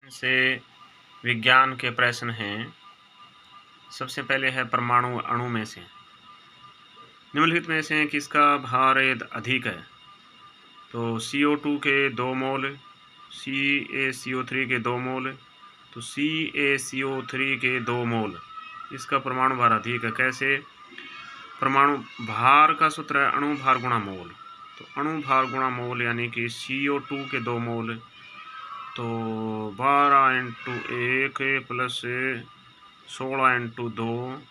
से विज्ञान के प्रश्न हैं। सबसे पहले है परमाणु अणु में से निम्नलिखित में से किसका भार अधिक है। तो CO2 के 2 मोल, CaCO3 के 2 मोल, तो CaCO3 के 2 मोल, इसका परमाणु भार अधिक है। कैसे? परमाणु भार का सूत्र है अणु भार गुणा मोल। तो अणु भार गुणा मोल यानी कि CO2 के 2 मोल, तो 12 × 1 प्लस 16 × 2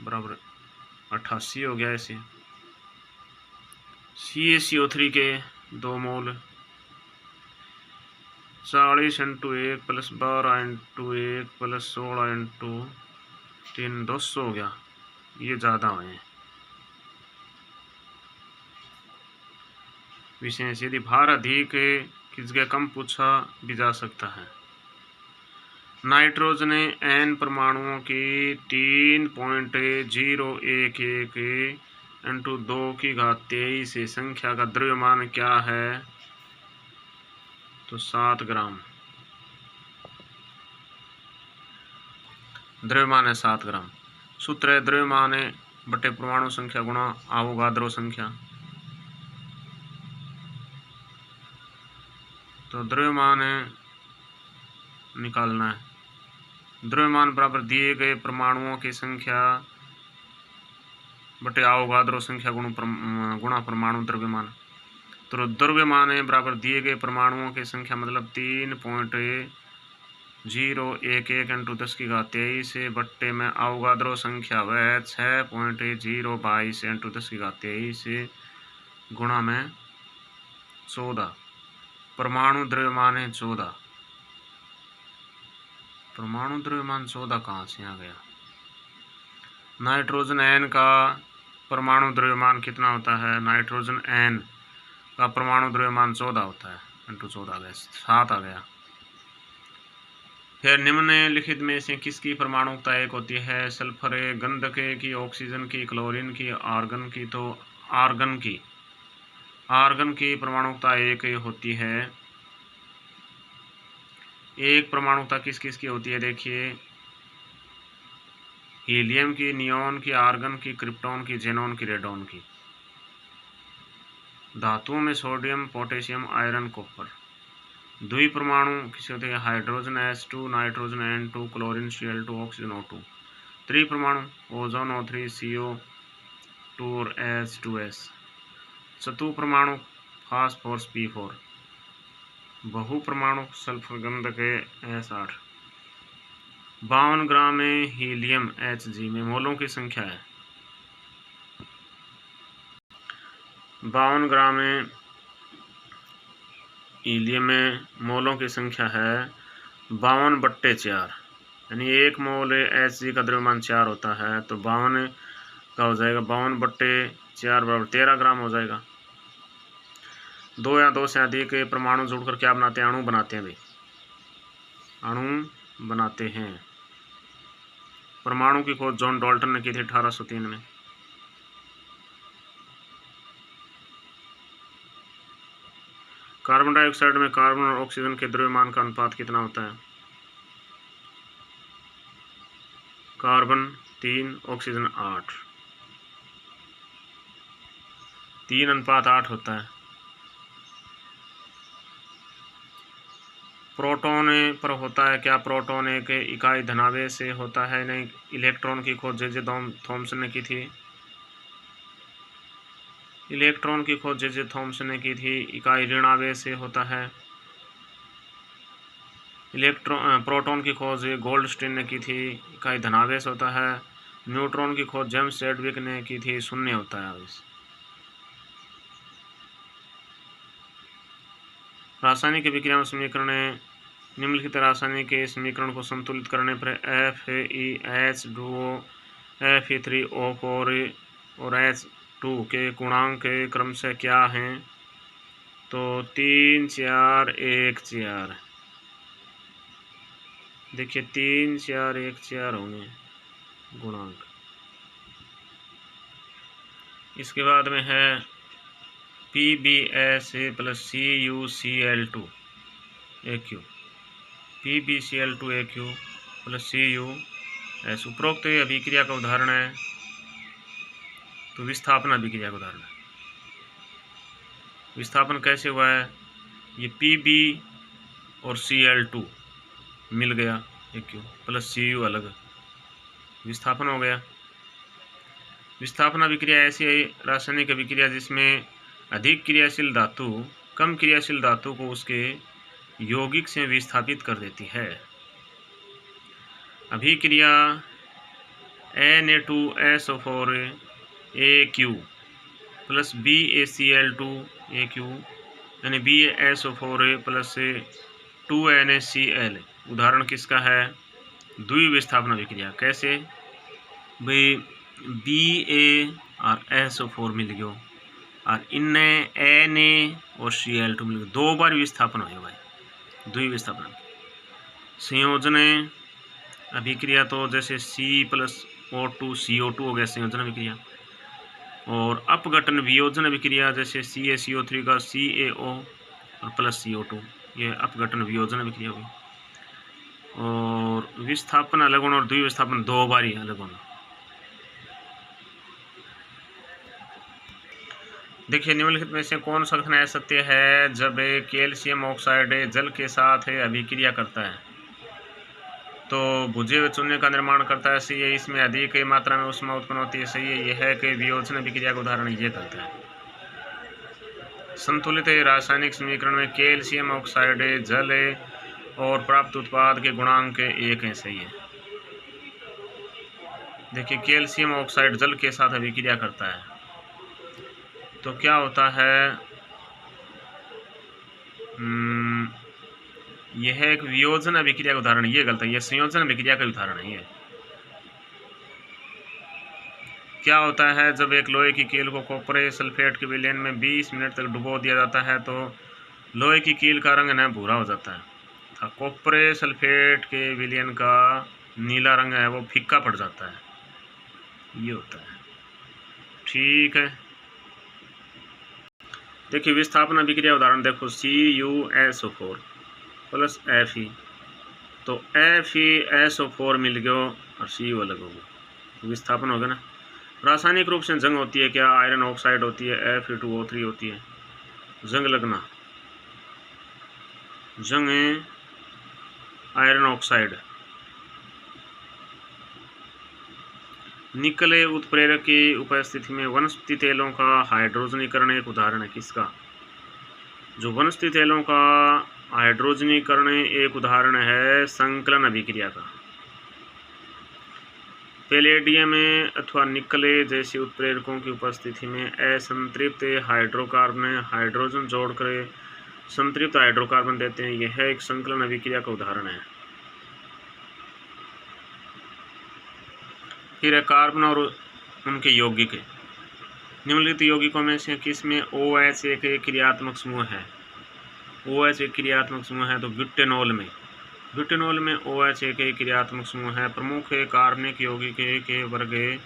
बराबर 88 हो गया। ऐसे CaCO3 के 2 मोल 40 × 1 प्लस 12 × 1 प्लस 16 × 3 200 हो गया। ये ज़्यादा हुए। विशेष यदि भार अधिक की जगह कम पूछा भी जा सकता है। नाइट्रोजन ने N परमाणुओं की 3.011 × 2⁻23 संख्या का द्रव्यमान क्या है? तो 7 ग्राम। द्रव्यमान है 7 ग्राम। सूत्र है द्रव्यमान बटे परमाणु संख्या गुणा अवोगाद्रो संख्या। तो द्रव्यमान निकालना है। द्रव्यमान बराबर दिए गए परमाणुओं की संख्या बटे अवोगाद्रो संख्या गुणा परमाणु द्रव्यमान। तो द्रव्यमान बराबर दिए गए परमाणुओं की संख्या मतलब 3.011 × 10⁻23 बट्टे में अवोगाद्रो संख्या वह 6.022 × 10⁻23 गुणा में 14। परमाणु द्रव्यमान है 14। परमाणु द्रव्यमान 14 कहाँ से आ गया? नाइट्रोजन N का परमाणु द्रव्यमान कितना होता है? नाइट्रोजन N का परमाणु द्रव्यमान 14 होता है। × 14 आ गया, 7 आ गया। फिर निम्नलिखित में से किसकी परमाणुकता 1 होती है? सल्फर, गंधक की, ऑक्सीजन की, क्लोरीन की, आर्गन की। तो आर्गन की परमाणुकता 1 होती है। एक परमाणुकता किस किस की होती है? देखिए, हीलियम की, नियोन की, आर्गन की, क्रिप्टॉन की, जेनॉन की, रेडॉन की। धातुओं में सोडियम, पोटेशियम, आयरन, कॉपर। द्वि परमाणु किसे होते हैं? Hydrogen H2, nitrogen N2, chlorine Cl2, oxygen O2। त्रि परमाणु ओजोन O3, CO2 और H2S। चतु परमाणु फास्फोरस P4। बहु परमाणु सल्फर, गंधक S8। 52 ग्राम में हीलियम Hg में मोलों की संख्या है। 52 ग्राम में हीलियम में मोलों की संख्या है 52/4, यानी 1 मोल Hg का द्रव्यमान 4 होता है। तो 52 का हो जाएगा 52/4 बराबर 13 ग्राम हो जाएगा। 2 या 2 से अधिक परमाणु जुड़कर क्या बनाते हैं? अणु बनाते हैं भाई, अणु बनाते हैं। परमाणु की खोज जॉन डाल्टन ने की थी 1803 में। कार्बन डाइऑक्साइड में कार्बन और ऑक्सीजन के द्रव्यमान का अनुपात कितना होता है? कार्बन 3, ऑक्सीजन 8, 3:8 होता है। प्रोटॉन पर होता है क्या? प्रोटॉन एक इकाई धनावेश से होता है। नहीं। इलेक्ट्रॉन की खोज जे थॉमसन ने की थी। इलेक्ट्रॉन की खोज जे थॉमसन ने की थी, इकाई ऋणावेश से होता है। प्रोटॉन की खोज गोल्डस्टीन ने की थी, इकाई धनावेश होता है। न्यूट्रॉन की खोज जेम्स चैडविक ने की थी, शून्य होता है आवेश। रासायनिक अभिक्रिया में समीकरण निम्नलिखित रासायनिक के समीकरण को संतुलित करने पर FeH2O, Fe3O4 और H2 के गुणांक क्रमशः क्या हैं? तो 3, 4, 1, 4। देखिए 3, 4, 1, 4 होंगे गुणांक। इसके बाद में है PbS + CuCl2 AQ। PbCl2AQ plus CuS। उपरोक्त अभिक्रिया का उदाहरण है, तो विस्थापन अभिक्रिया का उदाहरण है। विस्थापन कैसे हुआ है, ये Pb और Cl2 मिल गया AQ प्लस Cu अलग, विस्थापन हो गया। विस्थापन अभिक्रिया ऐसी रासायनिक अभिक्रिया जिसमें अधिक क्रियाशील धातु कम क्रियाशील धातु को उसके यौगिक से विस्थापित कर देती है। अभिक्रिया Na2SO4AQ प्लस BaCl2AQ यानी BaSO4 प्लस 2NaCl उदाहरण किसका है, द्विविस्थापन अभिक्रिया। कैसे भाई, Ba और SO4 मिल गयो और इनने Na और Cl2 मिल गयो, 2 बार विस्थापन हो भाई, द्विविस्थापन। संयोजन अभिक्रिया तो जैसे C+O2 CO2 हो गया संयोजन अभिक्रिया, और अपघटन वियोजन अभिक्रिया जैसे CaCO3 का CaO और प्लस CO2, ये अपघटन वियोजन अभिक्रिया हुई। और विस्थापन अलग होना और द्विविस्थापन 2 बार ही अलग होना। देखिए, निम्नलिखित में से कौन सा कथन सत्य है जब कैल्शियम ऑक्साइड जल के साथ अभिक्रिया करता है तो भुजे हुए चूने का निर्माण करता है, सही है। इसमें अधिक मात्रा में ऊष्मा उत्पन्न होती है, सही है। यह है कि वियोजन अभिक्रिया का उदाहरण ये करता है। संतुलित रासायनिक समीकरण में कैल्शियम ऑक्साइड जल और प्राप्त उत्पाद के गुणांक 1 है, सही है। देखिए, कैल्शियम ऑक्साइड जल के साथ अभिक्रिया करता है तो क्या होता है, यह एक वियोजन अभिक्रिया का उदाहरण, ये गलत है, यह संयोजन अभिक्रिया का उदाहरण है। ये क्या होता है, जब एक लोहे की कील को कॉपर सल्फेट के विलयन में 20 मिनट तक डुबो दिया जाता है तो लोहे की कील का रंग न भूरा हो जाता है। कॉपर सल्फेट के विलयन का नीला रंग है वो फीका पड़ जाता है, ये होता है। ठीक है, देखिए विस्थापन अभिक्रिया उदाहरण देखो, CuSO4 प्लस Fe, तो FeSO4 मिल गयो और Cu अलग हो गया, विस्थापन हो गया ना। रासायनिक रूप से जंग होती है क्या, आयरन ऑक्साइड होती है, Fe2O3 होती है। जंग लगना, जंग आयरन ऑक्साइड। निकले उत्प्रेरक की उपस्थिति में वनस्पति तेलों का हाइड्रोजनीकरण एक उदाहरण है किसका, जो वनस्पति तेलों का हाइड्रोजनीकरण एक उदाहरण है संकलन अभिक्रिया का। पैलेडियम अथवा निकले जैसे उत्प्रेरकों की उपस्थिति में असंतृप्त हाइड्रोकार्बन हाइड्रोजन जोड़कर संतृप्त हाइड्रोकार्बन देते हैं, यह एक संकलन अभिक्रिया का उदाहरण है। फिर कार्बन और उनके यौगिक, निम्नलिखित यौगिकों में से किसमें OH एक क्रियात्मक समूह है। OH एक क्रियात्मक समूह है तो ब्यूटेनॉल में OH एक क्रियात्मक समूह है। प्रमुख कार्बनिक यौगिक के वर्ग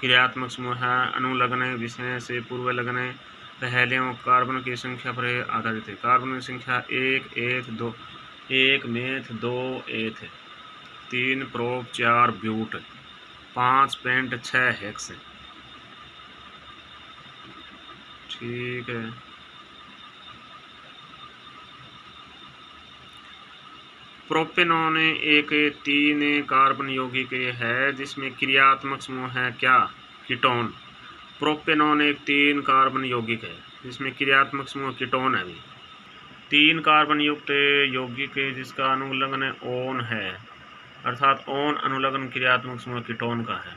क्रियात्मक समूह है। अनुलग्न विषय से पूर्व लगन पहले कार्बन की संख्या पर आधारित है। कार्बन की संख्या 1 एथ 2 1 मेथ 2 एथ 3 प्रोप 4 ब्यूट 5 पेंट 6 हेक्स। ठीक है, प्रोपेनॉन एक 3 कार्बन यौगिक है जिसमें क्रियात्मक समूह है क्या, कीटोन। प्रोपेनॉन एक 3 कार्बन यौगिक है जिसमें क्रियात्मक समूह कीटोन है। 3 कार्बन युक्त यौगिक जिसका अनुलग्न ओन है, अर्थात ओन अनुलग्न क्रियात्मक समूह कीटोन का है।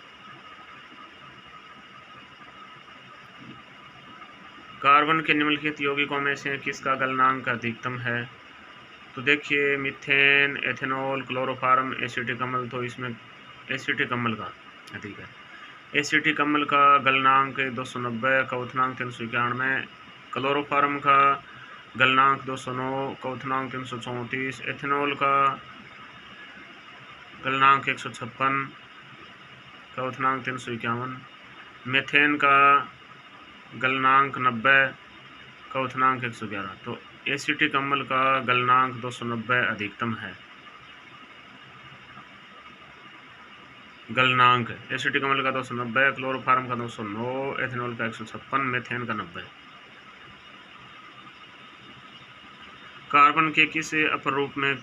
कार्बन के निम्नलिखित यौगिकों में से किसका गलनांक अधिकतम है, तो देखिए मीथेन, एथेनॉल, क्लोरोफार्म, एसिटिक अम्ल, तो इसमें एसिटिक अम्ल का अधिक है। एसिटिक अम्ल का गलनांक 290, क्वथनांक 391, क्लोरोफार्म का गलनांक 209, क्वथनांक 334, एथेनॉल का गलनांक 156, क्वथनांक 351, मीथेन का गलनांक 90, क्वथनांक 111। तो एसिटिक अम्ल का गलनांक 290 अधिकतम है। गलनांक एसिटिक अम्ल का 290, क्लोरोफार्म का 209, एथेनॉल का 156, मेथेन का 90। कार्बन के किस अपरूप में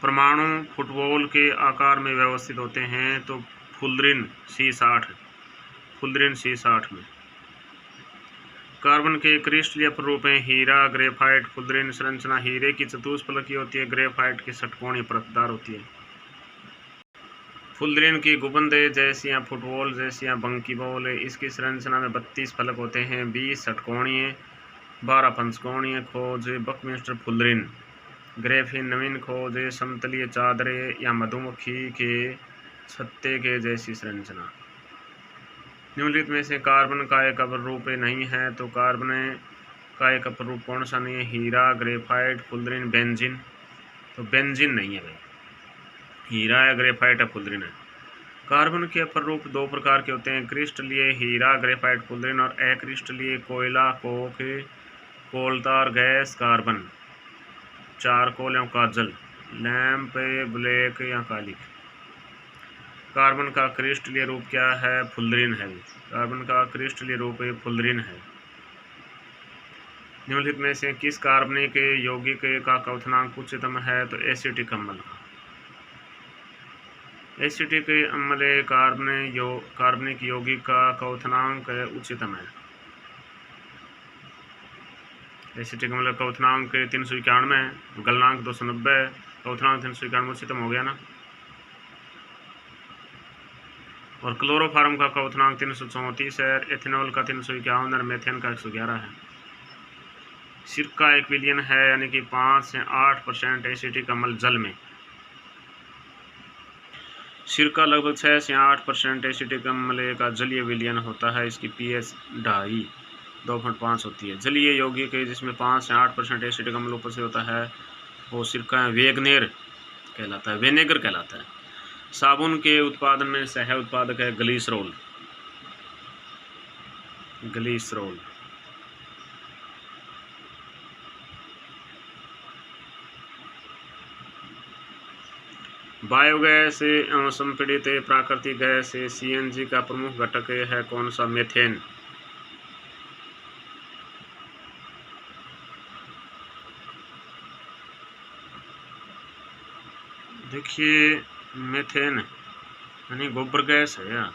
परमाणु फुटबॉल के आकार में व्यवस्थित होते हैं? तो फुल्लरीन C60, फुल्लरीन C60 में। कार्बन के क्रिस्टलीय अपरूप हैं हीरा, ग्रेफाइट, फुल्लरीन। संरचना हीरे की चतुष्फलकी होती है, ग्रेफाइट की षटकोणीय परतदार होती है। फुल्लरीन की गुंबद जैसी या फुटबॉल जैसी या बंकीबॉल। इसकी संरचना में 32 फलक होते हैं, 20 षटकोणीय, 12 पंचकोणीय। खोज बकमिस्टर फुल्लरीन। ग्रेफिन नवीन खोज समतलीय चादरें या मधुमक्खी के छत्ते के जैसी संरचना। निम्नलिखित में से कार्बन का एक अपरूप नहीं है, तो कार्बन का एक अपरूप कौन सा नहीं है? हीरा, ग्रेफाइट, फुल्लरीन, बेंजीन। तो बेंजीन नहीं है भाई, हीरा या ग्रेफाइट है, फुल्लरीन है। कार्बन के अपरूप दो प्रकार के होते हैं, क्रिस्टलीय हीरा, ग्रेफाइट, फुल्लरीन, और अक्रिस्टलीय कोयला, कोक, कोलतार गैस, कार्बन, चारकोल या काजल, लैंप, ब्लैक या कालिक। कार्बन का क्रिस्टलीय रूप क्या है? फुल्लरीन है। कार्बन का क्रिस्टलीय रूप फुल्लरीन है। निम्नलिखित में से किस कार्बनिक यौगिक का क्वथनांक उच्चतम है? तो एसिटिक अम्ल। एसिटिक अम्ल कार्बनिक यौगिक का क्वथनांक उच्चतम है। एसिटिक अम्ल का क्वथनांक 391 है, गलनांक 290, क्वथनांक 391 उच्चतम हो गया ना। और क्लोरोफार्म का क्वथनांक 334 है, एथेनॉल का 351 और मेथेन का 111 है। सिरका 1 विलियन है, यानी कि 5 से 8% एसिटिक अम्ल जल में। सिरका लगभग 6 से 8% एसिटिक अम्ल का जलीय विलयन होता है। इसकी pH 2.5 होती है। जलीय यौगिक जिसमें 5 से 8% एसिटिक अम्ल ऊपर से होता है वो सिरका वेगनेर कहलाता है, विनेगर कहलाता है। साबुन के उत्पादन में सह उत्पादक है ग्लिसरॉल। ग्लिसरॉल। बायोगैस संपीड़ित प्राकृतिक गैस CNG का प्रमुख घटक है कौन सा? मेथेन। देखिए मेथेन यानी गोबर गैस है या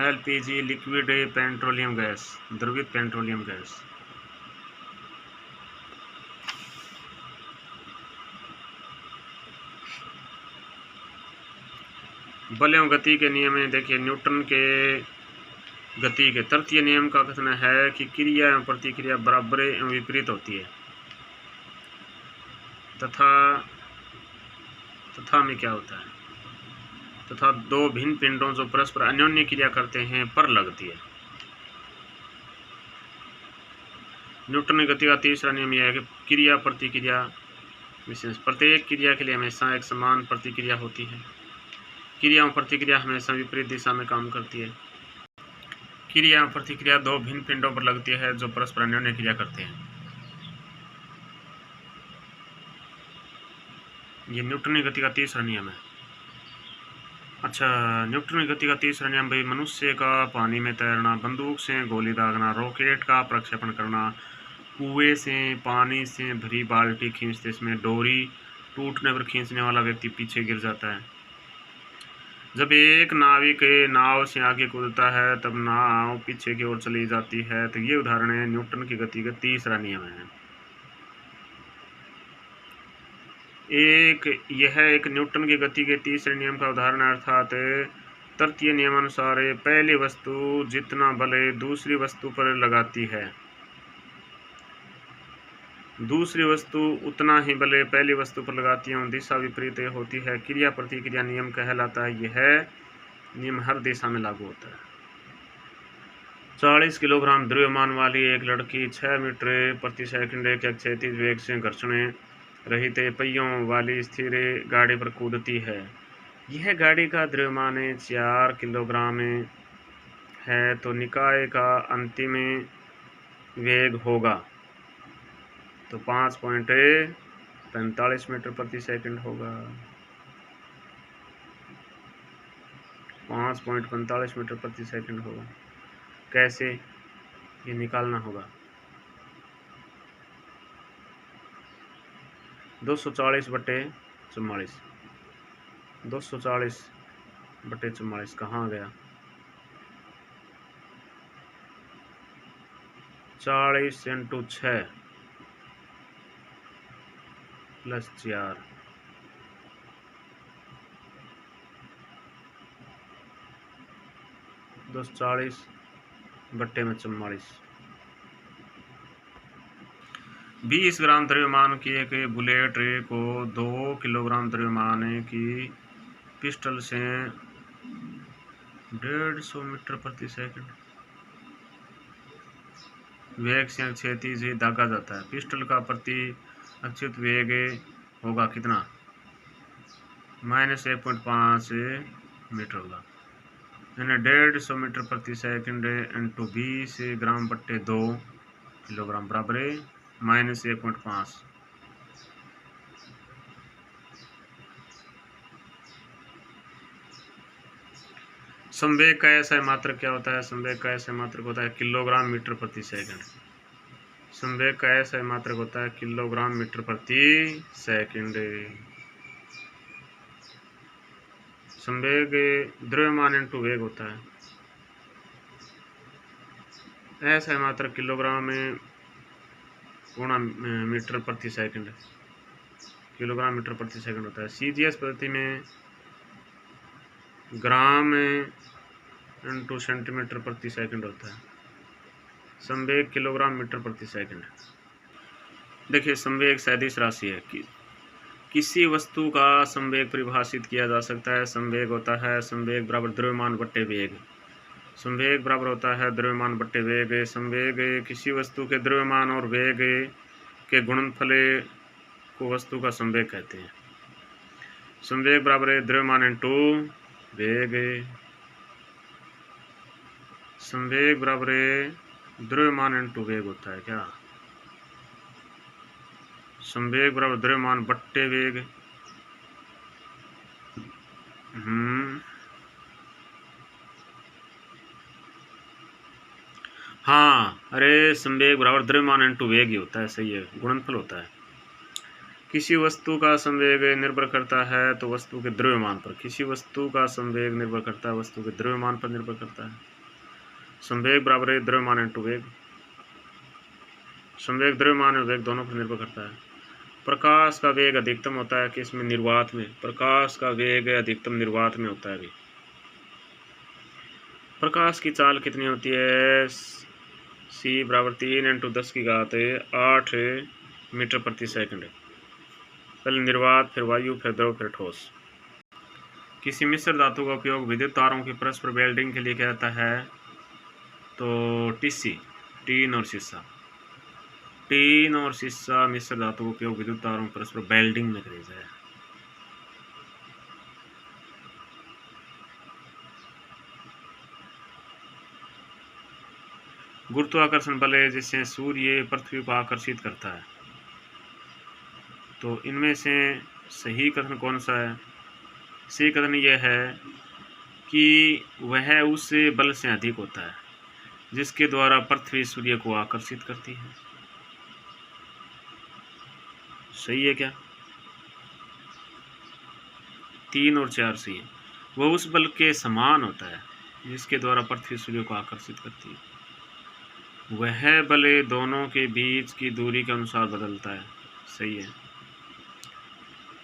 LPG लिक्विड पेट्रोलियम गैस, द्रवित पेट्रोलियम गैस। बल एवं गति के नियम में देखिए न्यूटन के गति के तृतीय नियम का कथन है कि क्रिया एवं प्रतिक्रिया बराबर एवं विपरीत होती है। तथा में क्या होता है? तथा दो भिन्न पिंडों जो परस्पर अन्योन्य क्रिया करते हैं पर लगती है। न्यूटन की गति का तीसरा नियम यह है कि क्रिया प्रतिक्रिया विशेष प्रत्येक क्रिया के लिए हमेशा एक समान प्रतिक्रिया होती है। क्रिया और प्रतिक्रिया हमेशा विपरीत दिशा में काम करती है। क्रिया और प्रतिक्रिया दो भिन्न पिंडों पर लगती है जो परस्पर अन्योन्य क्रिया करते हैं। ये न्यूटन की गति का तीसरा नियम है। अच्छा, न्यूटन की गति का तीसरा नियम भाई, मनुष्य का पानी में तैरना, बंदूक से गोली दागना, रॉकेट का प्रक्षेपण करना, कुएं से पानी से भरी बाल्टी खींचते इसमें डोरी टूटने पर खींचने वाला व्यक्ति पीछे गिर जाता है। जब एक नाविक नाव से आगे कूदता है तब नाव पीछे की ओर चली जाती है। तो ये उदाहरण है न्यूटन की गति का तीसरा नियम है। यह एक न्यूटन की गति के तीसरे नियम का उदाहरण है, अर्थात तृतीय नियमानुसार पहली वस्तु जितना बल दूसरी वस्तु पर लगाती है, दूसरी वस्तु उतना ही बल पहली वस्तु पर लगाती है, दिशा विपरीत होती है। क्रिया प्रतिक्रिया नियम कहलाता है। यह नियम हर दिशा में लागू होता है। 40 किलोग्राम द्रव्यमान वाली एक लड़की 6 मीटर प्रति सेकंड के क्षैतिज वेग से घर्षण रहित पहियों वाली स्थिर गाड़ी पर कूदती है। यह गाड़ी का द्रव्यमान 4 किलोग्राम है, तो निकाय का अंतिम वेग होगा तो 5.45 मीटर प्रति सेकंड होगा। 5.45 मीटर प्रति सेकंड होगा। कैसे, ये निकालना होगा। 240/44, 240/44 कहाँ गया? 40 × 6 + 4, 240/44। 20 ग्राम द्रव्यमान की एक बुलेट ट्रे को 2 किलोग्राम द्रव्यमान की पिस्टल से 150 मीटर प्रति सेकंड वेग से क्षैतिज दागा जाता है। पिस्टल का प्रति अक्षित वेग होगा कितना? -1.5 मीटर होगा। यानी 150 मीटर प्रति सेकंड इंटू 20 ग्राम बट्टे 2 किलोग्राम बराबर है -1.5। संवेग का ऐसा मात्रक क्या होता है? संवेग का ऐसा मात्रक होता है किलोग्राम मीटर प्रति सेकंड। संवेग का ऐसा मात्रक होता है किलोग्राम मीटर प्रति सेकंड। संवेग द्रव्यमान इंटू वेग होता है। ऐसा मात्रक किलोग्राम में गुणा मीटर प्रति सेकंड, किलोग्राम मीटर प्रति सेकंड होता है। सीजीएस पद्धति में ग्राम इंटू सेंटीमीटर प्रति सेकंड होता है। संवेग किलोग्राम मीटर प्रति सेकंड। देखिए, संवेग सदिश राशि है कि किसी वस्तु का संवेग परिभाषित किया जा सकता है। संवेग होता है संवेग बराबर द्रव्यमान बट्टे वेग। संवेग बराबर होता है द्रव्यमान बट्टे वेग। संवेग किसी वस्तु के द्रव्यमान और वेग के गुणनफल को वस्तु का संवेग कहते हैं। संवेग बराबर है द्रव्यमान इंटू वेग। संवेग बराबर है द्रव्यमान इंटू वेग होता है क्या? संवेग बराबर द्रव्यमान बट्टे वेग। हाँ, अरे संवेग बराबर द्रव्यमान इंटू वेग ही होता है। सही है, गुणनफल होता है। किसी वस्तु का संवेग निर्भर करता है तो वस्तु के द्रव्यमान पर। किसी वस्तु का संवेग निर्भर करता है वस्तु के द्रव्यमान पर निर्भर करता है। संवेग बराबर है द्रव्यमान इंटू वेग। संवेग द्रव्यमान और वेग दोनों पर निर्भर करता है। प्रकाश का वेग अधिकतम होता है किसमें? निर्वात में। प्रकाश का वेग अधिकतम निर्वात में होता है। अभी प्रकाश की चाल कितनी होती है? c बराबर 3 × 10⁸ 8 मीटर प्रति सेकंड। पहले निर्वात, फिर वायु, फिर द्रव, फिर ठोस। किसी मिश्र धातु का उपयोग विद्युत तारों की परस्पर वेल्डिंग के लिए किया जाता है। तो टीसी, टीन और शीशा। टीन और शीशा मिश्र धातु का उपयोग विद्युत तारों की परस्पर वेल्डिंग में किया जाता है। गुरुत्वाकर्षण बल है जिससे सूर्य पृथ्वी को आकर्षित करता है। तो इनमें से सही कथन कौन सा है? सही कथन यह है कि वह उस बल से अधिक होता है जिसके द्वारा पृथ्वी सूर्य को आकर्षित करती है। सही है क्या? 3 और 4 सही है। वह उस बल के समान होता है जिसके द्वारा पृथ्वी सूर्य को आकर्षित करती है। वह बल दोनों के बीच की दूरी के अनुसार बदलता है। सही है।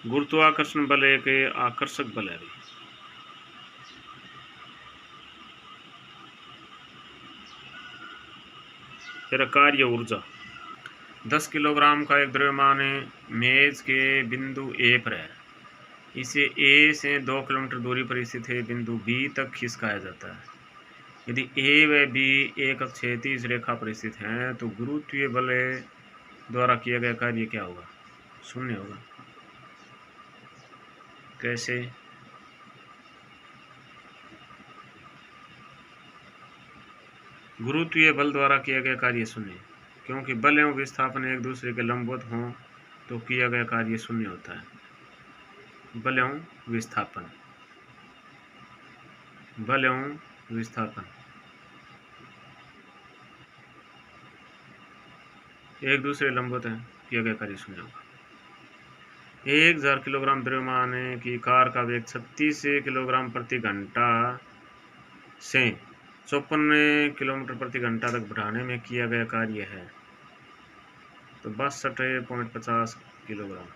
गुरुत्वाकर्षण बल एक आकर्षक बल है। फिर कार्य ऊर्जा। 10 किलोग्राम का एक द्रव्यमान मेज के बिंदु ए पर है। इसे ए से 2 किलोमीटर दूरी पर स्थित है बिंदु बी तक खिसकाया जाता है। यदि ए व बी एक क्षैतिज रेखा पर स्थित हैं तो गुरुत्वीय बल द्वारा किया गया कार्य क्या होगा? शून्य होगा। कैसे? गुरुत्वीय बल द्वारा किया गया कार्य शून्य, क्योंकि बल एवं विस्थापन एक दूसरे के लंबवत हों तो किया गया कार्य शून्य होता है। बल एवं विस्थापन। बल एवं विस्थापन एक दूसरे लंबवत हैं, किया गया कार्य शून्य होगा। 1000 किलोग्राम द्रव्यमान की कार का वेग 36 किलोग्राम प्रति घंटा से 54 किलोमीटर प्रति घंटा तक बढ़ाने में किया गया कार्य है तो 62.50 किलोग्राम।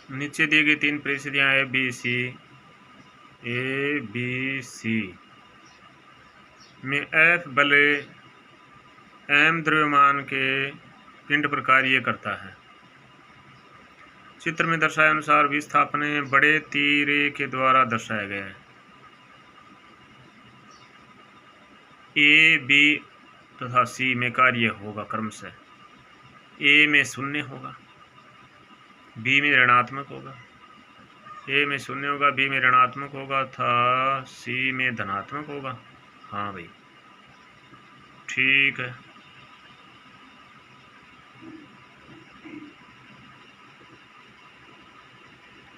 नीचे दी गई 3 परिस्थितियां ए बी सी में F बल m द्रव्यमान के पिंड पर कार्य करता है। चित्र में दर्शाए अनुसार विस्थापन बड़े तीरे के द्वारा दर्शाया गया है। ए बी तथा सी में कार्य होगा क्रमशः ए में 0 होगा, बी में ऋणात्मक होगा, ए में 0 होगा, बी में ऋणात्मक होगा तथा सी में धनात्मक होगा। हाँ भाई ठीक है।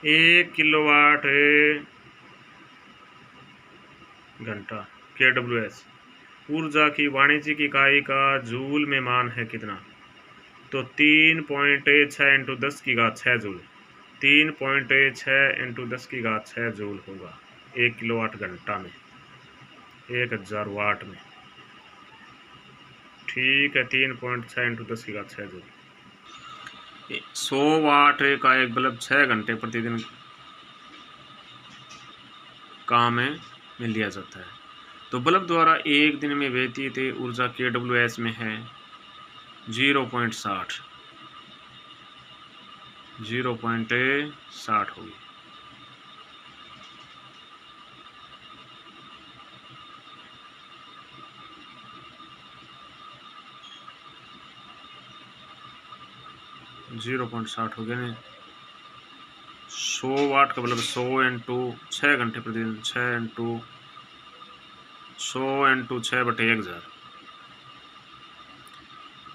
एक किलोवाट घंटा KWS ऊर्जा की वाणिज्यिक इकाई का जूल में मान है कितना? तो 3.6 इंटू 10 की घात 6 जूल, 3.6 इंटू 10 की घात 6 जूल होगा 1 किलोवाट घंटा में, 1000 वाट में। ठीक है, 3.6 इंटू 10 की घात 6 जूल। 100 वाट का एक बल्ब 6 घंटे प्रतिदिन काम में लिया जाता है तो बल्ब द्वारा एक दिन में व्यतीत ऊर्जा KWS में है 0.60 होगी। जीरो पॉइंट 60 हो गया नहीं। 100 वाट का बल्ब 100 इंटू 6 घंटे प्रतिदिन, 6 इंटू 100 इंटू 6/1000।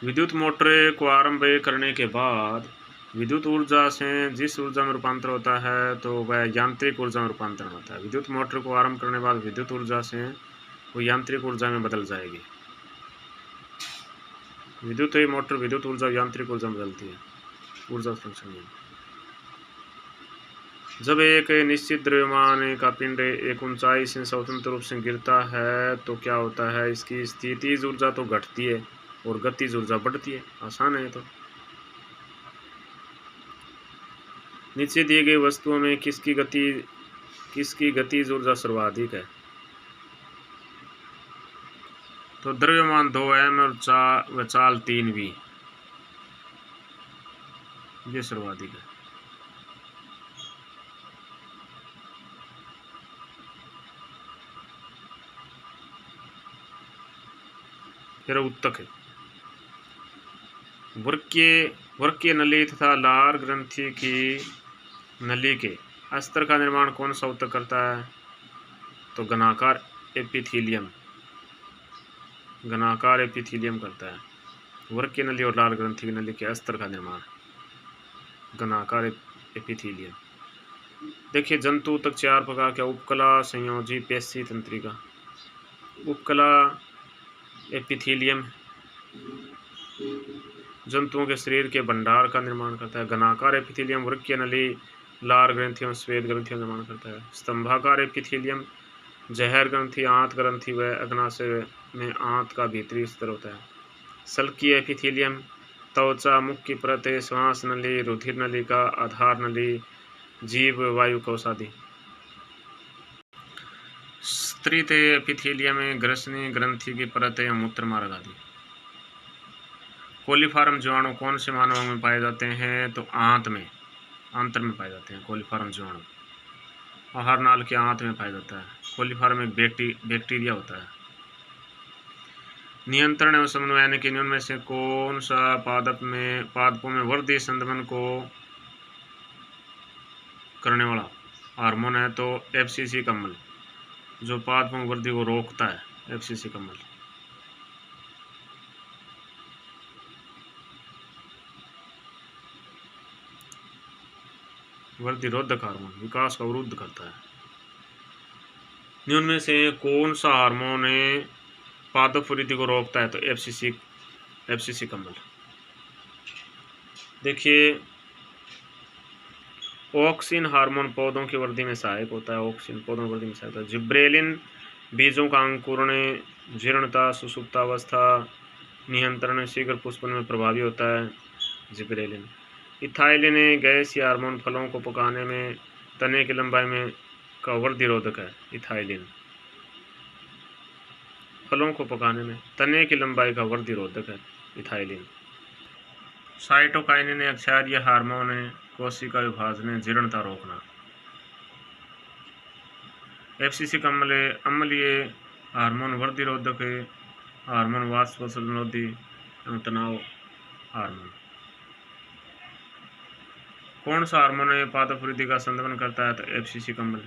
विद्युत मोटर को आरंभ करने के बाद विद्युत ऊर्जा से जिस ऊर्जा में रूपांतर होता है तो वह यांत्रिक ऊर्जा में रूपांतरण होता है। विद्युत मोटर को आरंभ करने के बाद विद्युत ऊर्जा से वो यांत्रिक ऊर्जा में बदल जाएगी। विद्युत मोटर विद्युत ऊर्जा यांत्रिक ऊर्जा में बदलती है, ऊर्जा संरक्षण में। जब एक निश्चित द्रव्यमान का पिंड एक ऊंचाई से स्वतंत्र रूप से गिरता है तो क्या होता है? इसकी स्थितिज ऊर्जा तो घटती है और गतिज ऊर्जा बढ़ती है। आसान है तो। नीचे दिए गए वस्तुओं में किसकी गतिज ऊर्जा सर्वाधिक है? तो द्रव्यमान 2m और चाल 3v, ये सर्वाधिक है। फिर उत्तक है। वृक्कीय नली तथा लार ग्रंथि की नली के अस्तर का निर्माण कौन सा उत्तक करता है? तो घनाकार एपिथीलियम करता है। वृक्कीय नली और लार ग्रंथि की नली के अस्तर का निर्माण घनाकार एपिथीलियम। देखिए जंतु तक 4 प्रकार के उपकला, संयोजी, पेशी, तंत्रिका। उपकला एपिथीलियम जंतुओं के शरीर के भंडार का निर्माण करता है। घनाकार एपिथीलियम वृक्कीय नली, लार ग्रंथियों, श्वेत ग्रंथियों का निर्माण करता है। स्तंभाकार एपिथीलियम जहर ग्रंथि, आंत ग्रंथि व अग्नाशय में आंत का भीतरी स्तर होता है। सल्कीय एपिथीलियम त्वचा, मुख की परत, श्वास नली, रुधिर नली का आधार नली, जीव वायु कोश आदि। स्तरित एपिथीलियम ग्रसनी ग्रंथि की परत एवं मूत्र मार्ग आदि। कोलीफॉर्म जीवाणु कौन से मानव अंग में पाए जाते हैं? तो आंत्र में पाए जाते हैं कोलीफॉर्म जीवाणु। आहार नाल के आंत में पाया जाता है। कोलीफॉर्म एक बैक्टीरिया होता है। नियंत्रण एवं समन्वय के नियम में से कौन सा पादपों में वृद्धि संदमन को करने वाला हार्मोन है? तो FCC कम्बल, जो पादपों में वृद्धि को रोकता है, FCC कम्बल। वृद्धिरोधक हार्मोन विकास को अवरुद्ध करता है। निम्न में से कौन सा हार्मोन पादप वृद्धि को रोकता है? तो एफसीसी कमल। देखिए, ऑक्सिन हार्मोन पौधों की वृद्धि में सहायक होता है। ऑक्सिन पौधों की वृद्धि में सहायक होता है। जिब्रेलिन बीजों का अंकुरण, जीर्णता, सुसुप्तावस्था नियंत्रण, शीघ्र पुष्पन में प्रभावी होता है। जिब्रेलिन। इथाइलिन गैस या हार्मोन फलों को पकाने में, तने की लंबाई में का वृद्धिरोधक है। इथाइलिन फलों को पकाने में तने की लंबाई का वृद्धिरोधक है। इथाइलिन। साइटोकाइनिन क्षारीय हार्मोन है, कोशिका विभाजन, जीर्णता रोकना। एफसीसी कमल अम्लीय हार्मोन, वृद्धिरोधक हार्मोन, वाष्पोत्सर्जनरोधी एवं तनाव हार्मोन। कौन सा हार्मोन पादप वृद्धि का संदर्भ करता है? तो एफसीसी कमल।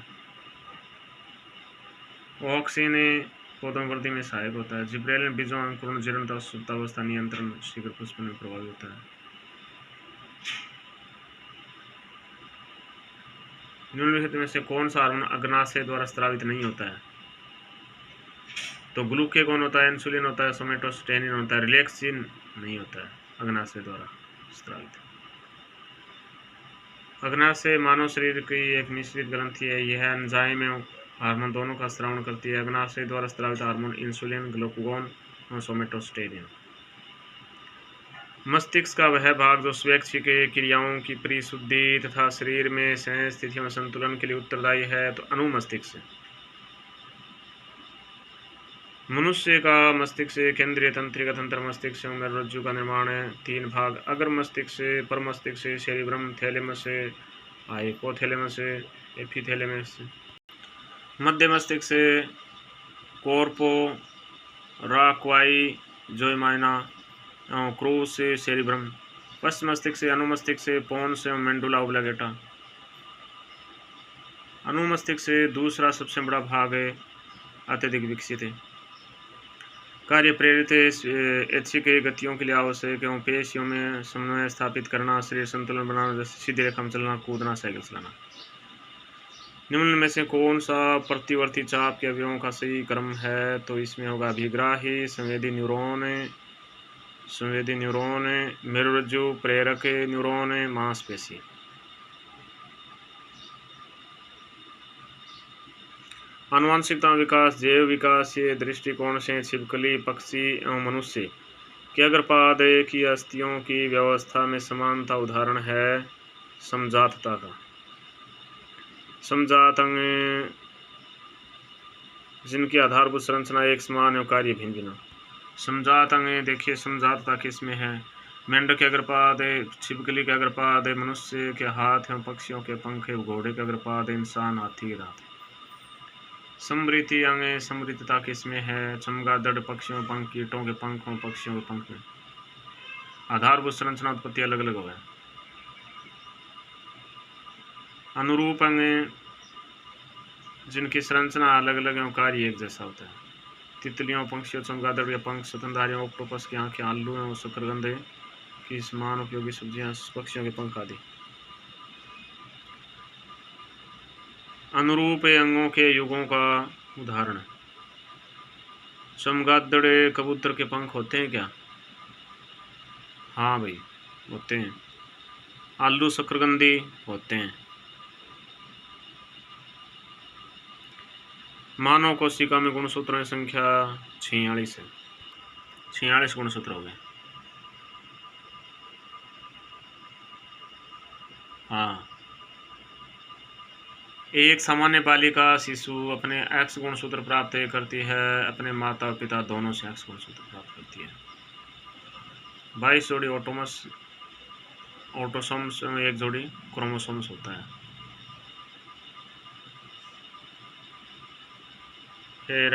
ऑक्सिन पौधों वृद्धि में सहायक होता है। जिब्रेलिन बीजों अंकुरण, जीर्णता, सुप्तावस्था नियंत्रण, शीघ्र पुष्पन में प्रभावी होता है। निम्नलिखित में से कौन सा हार्मोन अग्नाशय द्वारा स्रावित नहीं होता है? तो ग्लूकेगॉन होता है, इंसुलिन होता है, सोमेटोस्टेनिन होता है, रिलैक्सिन नहीं होता है अग्नाशय द्वारा स्रावित। अग्नाशय मानव शरीर की एक मिश्रित ग्रंथि है। यह एंजाइम एवं हार्मोन दोनों का स्रावण करती है। अग्नाशय द्वारा स्रावित हार्मोन इंसुलिन, ग्लूकागॉन और सोमेटोस्टेनिन। मस्तिष्क का वह भाग जो स्वैच्छिक क्रियाओं की परिशुद्धि तथा शरीर में सह स्थितियों में संतुलन के लिए उत्तरदायी है। तो अनुमस्तिष्क। मनुष्य का मस्तिष्क केंद्रीय तंत्रिका तंत्र मस्तिष्क में रज्जु का निर्माण है। 3 भाग: अग्र मस्तिष्क, परमस्तिष्क, सेरिब्रम, थैलेमस, हाइपोथैलेमस, एपिथैलेमस। मध्य मस्तिष्क कॉर्पो राक्वाई जोइमाइना एवं क्रूस सेरिब्रम। पश्चिम मस्तिष्क अनुमस्तिष्क पोन्स एवं मेंडुला ओब्लिगेटा। अनुमस्तिष्क दूसरा सबसे बड़ा भाग है, अत्यधिक विकसित है। कार्य प्रेरित ऐच्छिक गतियों के लिए आवश्यक एवं पेशियों में समन्वय स्थापित करना, शरीर संतुलन बनाना, जैसे सीधी रेखा में चलना, कूदना, साइकिल चलाना। निम्न में से कौन सा प्रतिवर्ती चाप के अवयवों का सही क्रम है? तो इसमें होगा अभिग्राही, संवेदी न्यूरॉन, मेरुरज्जु, प्रेरक न्यूरॉन, मांसपेशी। आनुवंशिकता विकास जैव विकास के दृष्टिकोण से छिपकली, पक्षी एवं मनुष्य के अग्रपाद की अस्थियों की व्यवस्था में समानता उदाहरण है समजातता का। समजात अंग जिनकी आधारभूत संरचना एक समान एवं कार्य भिन्न भिन्न। समजात अंग देखिए, समजातता किसमें है? मेंढक के अग्रपाद, छिपकली के अग्रपाद, मनुष्य के हाथ एवं पक्षियों के पंख, घोड़े के अग्रपाद, इंसान, हाथी के दांत। समृद्धि अंग समृद्धता किसमें है? चमगादड़ पक्षियों के पंख, कीटों के पंख और पक्षियों के पंख में। आधारभूत संरचना उत्पत्ति अलग अलग हो है। अनुरूप अंग जिनकी संरचना अलग अलग एवं कार्य एक जैसा होता है। तितलियों, पक्षियों, चमगादड़ के पंख, स्तनधारियों, ऑक्टोपस की आंखें, आलू एवं शकरकंद की समान उपयोगी सब्जियां, पक्षियों के पंख आदि। अनुरूप अंगों के युगों का उदाहरण। चमगादड़ कबूतर के पंख होते हैं क्या? हाँ भाई, होते हैं। आलू शकरकंदी होते हैं। मानव कोशिका में गुणसूत्रों की संख्या 46 है। 46 गुणसूत्र हो गए। हाँ, एक सामान्य बालिका शिशु अपने एक्स गुणसूत्र प्राप्त करती है, अपने माता पिता दोनों से एक्स गुणसूत्र प्राप्त करती है। 22 जोड़ी ऑटोसोम्स में 1 जोड़ी क्रोमोसोम्स होता है। फिर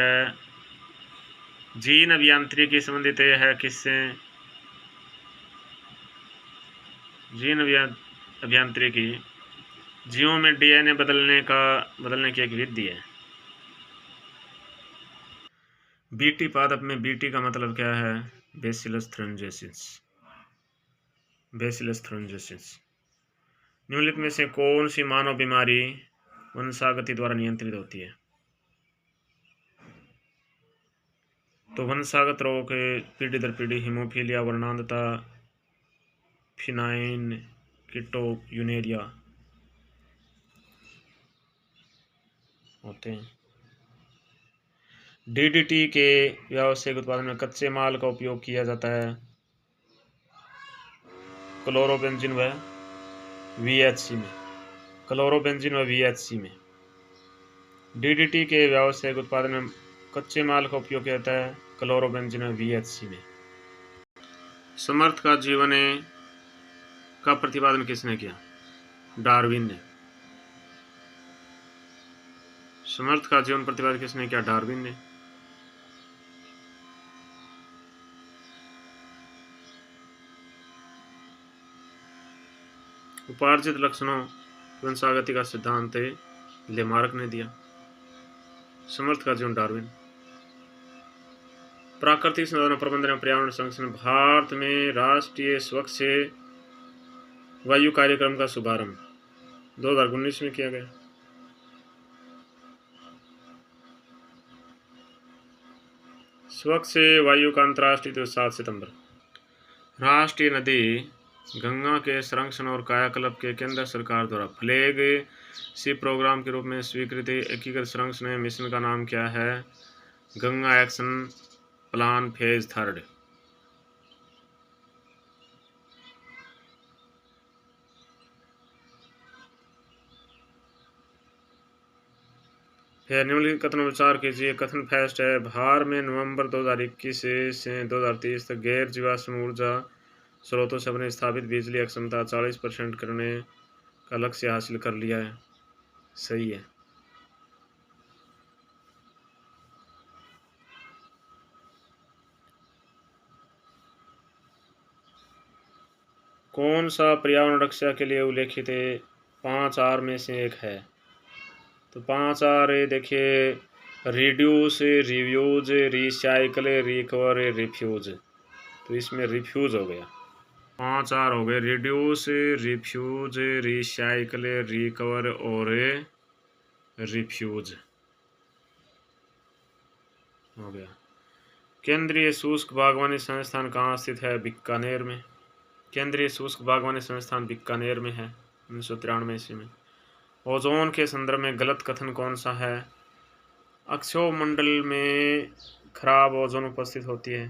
जीन अभियांत्रिकी संबंधित है किससे? जीन अभियांत्रिकी जीवों में डीएनए बदलने की एक विधि है। बीटी पादप में बीटी का मतलब क्या है? बेसिलस थ्रिंजेसिस। निम्नलिखित में से कौन सी मानव बीमारी वंशागति द्वारा नियंत्रित होती है? तो वंशागत रोग के पीढ़ी दर पीढ़ी हीमोफीलिया, वर्णांधता, फिनाइन कीटोयूनेरिया होते हैं। डीडीटी के व्यावसायिक उत्पादन में कच्चे माल का उपयोग किया जाता है क्लोरोबेंजीन व वीएचसी में। क्लोरोबेंजीन व वीएचसी में डीडीटी के व्यावसायिक उत्पादन में कच्चे माल का उपयोग किया जाता है क्लोरोबेंजीन व वीएचसी में। समर्थ का जीवन का प्रतिपादन किसने किया? डार्विन ने। समर्थ का जीवन प्रतिपादन किसने किया? डार्विन ने। उपार्जित लक्षणों वंशागति का सिद्धांत लेमार्क ने दिया। समर्थ का जीवन डार्विन। प्राकृतिक संसाधन प्रबंधन एवं पर्यावरण संरक्षण भारत में राष्ट्रीय स्वच्छ वायु कार्यक्रम का शुभारंभ 2019 में किया गया। स्वच्छ वायु का अंतर्राष्ट्रीय दिवस 7 सितंबर। राष्ट्रीय नदी गंगा के संरक्षण और कायाकल्प के केंद्र सरकार द्वारा फ्लैग शिप प्रोग्राम के रूप में स्वीकृत एकीकृत संरक्षण मिशन का नाम क्या है? Ganga action plan phase 3। फिर निम्नलिखित कथन विचार कीजिए। कथन फेस्ट है बिहार में नवंबर 2021 से 2030 तक गैर जीवाश्म ऊर्जा स्रोतों से अपने स्थापित बिजली क्षमता 40% करने का लक्ष्य हासिल कर लिया है। सही है। कौन सा पर्यावरण रक्षा के लिए उल्लेखित 5 R में से एक है? तो 5 R देखिए, reduce, reviews, recycle, recover, refuse. तो इसमें रिफ्यूज हो गया। 5 R हो गए, रिड्यूस, रिफ्यूज, रिसाइकल, रिकवर और रिफ्यूज हो गया। केंद्रीय शुष्क बागवानी संस्थान कहाँ स्थित है? बीकानेर में। केंद्रीय शुष्क बागवानी संस्थान बीकानेर में है 1993 ईस्वी में। ओजोन के संदर्भ में गलत कथन कौन सा है? अक्षोमंडल में खराब ओजोन उपस्थित होती है।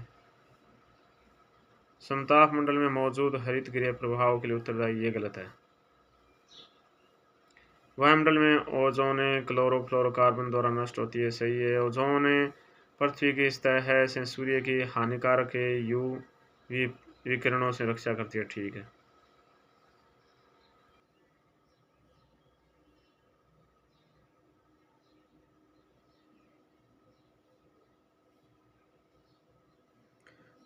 समताप मंडल में मौजूद हरित गृह प्रभाव के लिए उत्तरदायी, ये गलत है। वायुमंडल में ओजोन क्लोरोफ्लोरोकार्बन द्वारा नष्ट होती है। सही है। ओजोन पृथ्वी की सतह से सूर्य की हानिकारक यूवी विकिरणों से रक्षा करती है। ठीक है।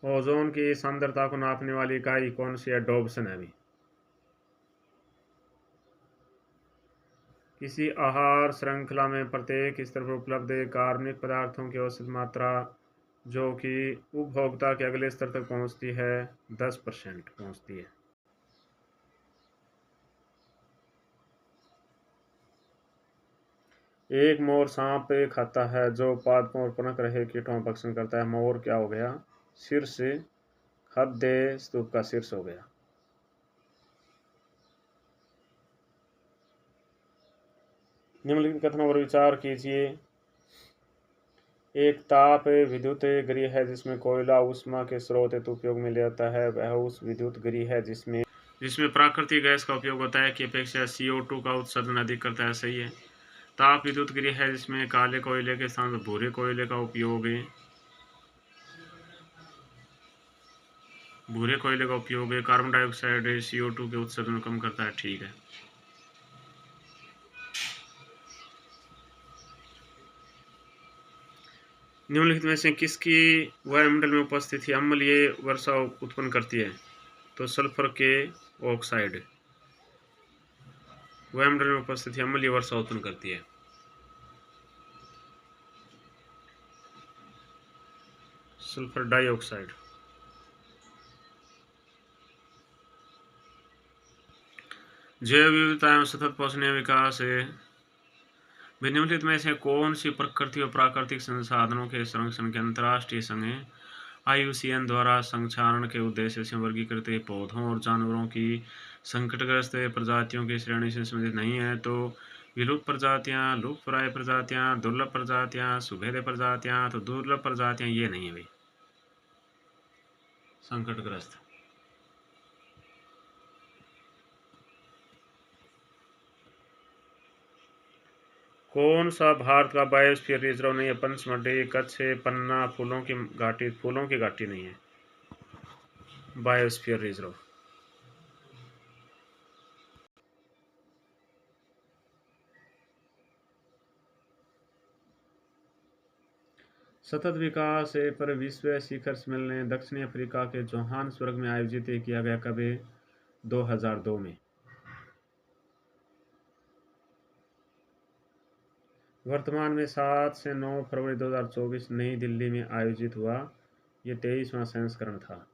ओजोन की सांद्रता को नापने वाली इकाई कौन सी है? डॉब्सन है। भी किसी आहार श्रृंखला में प्रत्येक स्तर पर उपलब्ध कार्बनिक पदार्थों की औसत मात्रा जो कि उपभोक्ता के अगले स्तर तक पहुंचती है 10% पहुंचती है। एक मोर सांप खाता है जो पादपों और पनप रहे कीटों का भक्षण करता है। मोर क्या हो गया? शीर्ष, खाद्य स्तूप का शीर्ष हो गया। निम्नलिखित कथनों पर विचार कीजिए। एक ताप विद्युत गृह है जिसमें कोयला ऊष्मा के स्रोत हेतु उपयोग में लिया जाता है। वह उस विद्युत गृह है जिसमें प्राकृतिक गैस का उपयोग होता है की अपेक्षा CO2 का उत्सर्जन अधिक करता है। सही है। ताप विद्युत गृह है जिसमें काले कोयले के स्थान पर भूरे कोयले का उपयोग कार्बन डाइऑक्साइड CO2 के उत्सर्जन कम करता है। ठीक है। निम्नलिखित में से किसकी वायुमंडल में उपस्थिति अम्लीय वर्षा उत्पन्न करती है? तो सल्फर के ऑक्साइड वायुमंडल में उपस्थिति अम्लीय वर्षा उत्पन्न करती है। Sulphur dioxide. जैव विविधता एवं सतत पोषणीय विकास है। निम्नलिखित में से कौन सी प्रकृति और प्राकृतिक संसाधनों के संरक्षण के अंतर्राष्ट्रीय संघ IUCN द्वारा संरक्षण के उद्देश्य से वर्गीकृत पौधों और जानवरों की संकटग्रस्त प्रजातियों की श्रेणी से संबंधित नहीं है? तो विलुप्त प्रजातियां, लुप्तप्राय प्रजातियां, दुर्लभ प्रजातियां, सुभेद प्रजातियां। तो दुर्लभ प्रजातियां ये नहीं है भाई, संकटग्रस्त। कौन सा भारत का बायोस्फीयर रिजर्व नहीं है? पंचमढ़ी, कच्छ, पन्ना। फूलों की घाटी नहीं है बायोस्फीयर रिजर्व। सतत विकास पर विश्व शिखर सम्मेलन दक्षिण अफ्रीका के जोहान्सबर्ग में आयोजित किया गया कब? 2002 में। वर्तमान में 7 से 9 फरवरी 2024 नई दिल्ली में आयोजित हुआ। ये 23वां संस्करण था।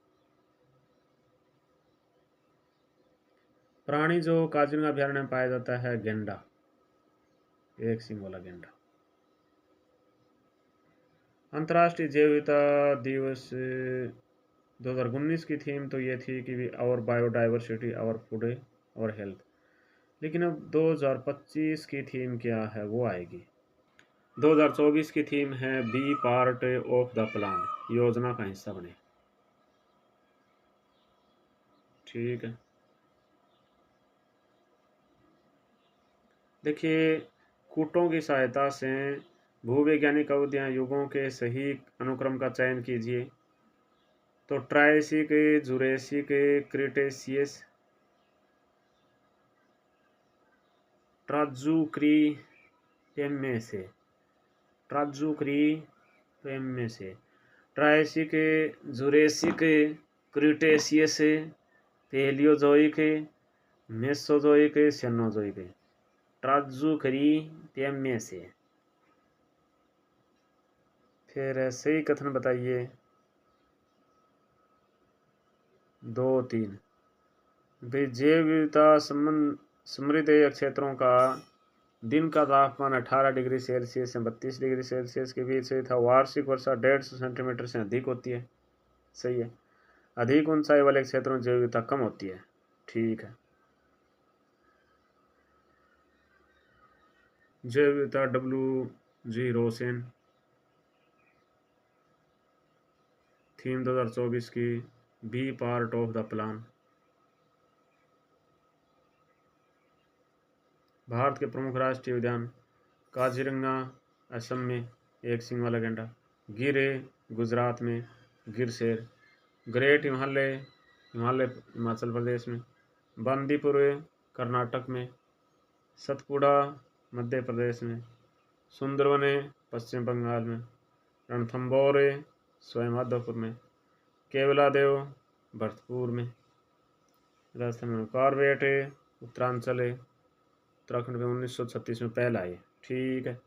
प्राणी जो काजीरंगा अभयारण्य में पाया जाता है? गेंडा, एक सींग वाला गेंडा। अंतर्राष्ट्रीय जैव विविधता दिवस 2019 की थीम तो ये थी कि our biodiversity, our food, our health. लेकिन अब 2025 की थीम क्या है वो आएगी। 2024 की थीम है be part of the plan, योजना का हिस्सा बने। ठीक है, देखिए, कूटों की सहायता से भूवैज्ञानिक अवधियां युगों के सही अनुक्रम का चयन कीजिए। तो ट्रायसिक, जुरेसिक, क्रिटेशियस, ट्रांसजूक्रियम में से Triassic, Jurassic, Cretaceous, Paleozoic, Mesozoic, Cenozoic. ट्रांसजूक्रियम में से। फिर सही कथन बताइए। 2, 3। जैव विविधता समृद्ध क्षेत्रों का दिन का तापमान 18 डिग्री सेल्सियस से 32 डिग्री सेल्सियस के बीच से था। वार्षिक वर्षा 150 सेंटीमीटर से अधिक होती है। सही है। अधिक ऊंचाई वाले क्षेत्रों में जैव विविधता कम होती है। ठीक है। जैव विविधता WG रोसेन, थीम 2024 की be part of the plan. Bharat के प्रमुख राष्ट्रीय उद्यान? काजीरंगा असम में, एक सींग वाला गैंडा। गिर गुजरात में, गिर शेर। ग्रेट हिमाचल प्रदेश में। बांदीपुर कर्नाटक में। सतपुड़ा मध्य प्रदेश में। सुंदरवने पश्चिम बंगाल में। रणथंबोर सवाईमाधोपुर में। केवलादेव भरतपुर में। राजस्थान में। कॉर्बेट उत्तरांचल उत्तराखंड में 1936 में पहला है। ठीक है।